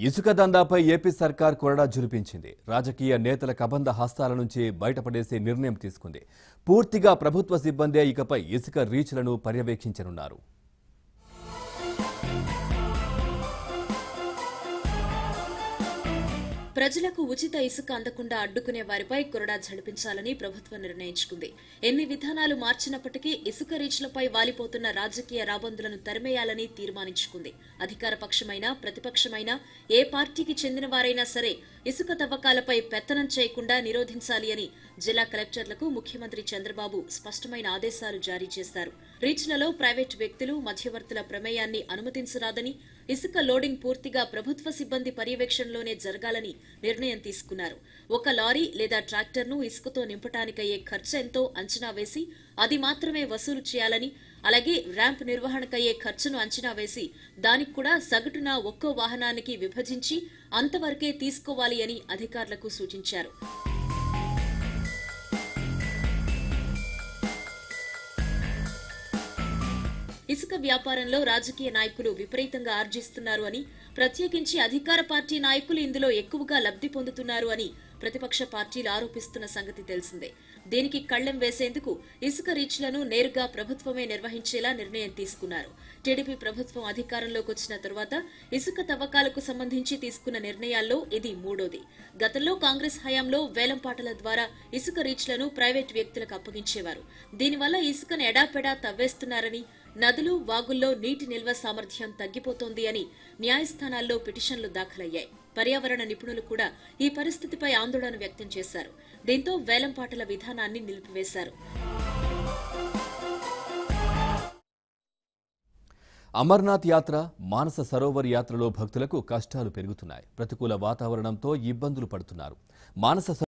ఇసుక దందాపై ఏపీ సర్కార్ కొరడా జులిపించింది. రాజకీయ నేతల కబంధ హస్తాల నుంచి బయటపడేసే నిర్ణయం తీసుకుంది. పూర్తిగా ప్రభుత్వ సిబ్బందే ఇకపై ఇసుక రీచ్లను పర్యవేక్షించనున్నారు. ప్రజలకు ఉచిత ఇసుక అందకుండా అడ్డుకునే వారిపై కొరడా ఝడిపించాలని ప్రభుత్వం నిర్ణయించుకుంది. ఎన్ని విధానాలు మార్చినప్పటికీ ఇసుక రీచ్లపై వాలిపోతున్న రాజకీయ రాబందులను తరిమేయాలని తీర్మానించుకుంది. అధికార పక్షమైనా ప్రతిపక్షమైనా ఏ పార్టీకి చెందిన వారైనా సరే ఇసుక తవ్వకాలపై పెత్తనం చేయకుండా నిరోధించాలి అని జిల్లా కలెక్టర్లకు ముఖ్యమంత్రి చంద్రబాబు స్పష్టమైన ఆదేశాలు జారీ చేశారు. రీచ్లలో ప్రైవేటు వ్యక్తులు, మధ్యవర్తుల ప్రమేయాన్ని అనుమతించరాదని, ఇసుక లోడింగ్ పూర్తిగా ప్రభుత్వ సిబ్బంది పర్యవేక్షణలోనే జరగాలని నిర్ణయం తీసుకున్నారు. ఒక లారీ లేదా ట్రాక్టర్ను ఇసుకతో నింపటానికయ్యే ఖర్చు ఎంతో అంచనా వేసి అది మాత్రమే వసూలు చేయాలని, అలాగే ర్యాంప్ నిర్వహణకయ్యే ఖర్చును అంచనా వేసి దానికి కూడా సగటున ఒక్కో వాహనానికి విభజించి అంతవరకే తీసుకోవాలి అని అధికారులకు సూచించారు. ఇసుక వ్యాపారంలో రాజకీయ నాయకులు విపరీతంగా ఆర్జిస్తున్నారు అని, ప్రత్యేకించి అధికార పార్టీ నాయకులు ఇందులో ఎక్కువగా లబ్ధి పొందుతున్నారు అని ప్రతిపక్ష పార్టీలు ఆరోపిస్తున్న సంగతి తెలిసిందే. దీనికి కళ్లెం వేసేందుకు ఇసుక రీచ్లను నేరుగా ప్రభుత్వమే నిర్వహించేలా నిర్ణయం తీసుకున్నారు. టీడీపీ ప్రభుత్వం అధికారంలోకి వచ్చిన తరువాత ఇసుక తవ్వకాలకు సంబంధించి తీసుకున్న నిర్ణయాల్లో ఇది మూడోది. గతంలో కాంగ్రెస్ హయాంలో వేలంపాటల ద్వారా ఇసుక రీచ్లను ప్రైవేటు వ్యక్తులకు అప్పగించేవారు. దీనివల్ల ఇసుకను ఎడాపెడా తవ్వేస్తున్నారని, నదులు, వాగుల్లో నీటి నిల్వ సామర్థ్యం తగ్గిపోతోంది అని న్యాయస్థానాల్లో పిటిషన్లు దాఖలయ్యాయి. పర్యావరణ నిపుణులు కూడా ఈ పరిస్థితిపై ఆందోళన వ్యక్తం చేశారు. దీంతో వేలంపాటల విధానాన్ని నిలిపివేశారు. అమర్నాథ్ యాత్ర, మానస సరోవర్ యాత్రలో భక్తులకు కష్టాలు పెరుగుతున్నాయి. ప్రతికూల వాతావరణంతో ఇబ్బందులు పడుతున్నారు. మానస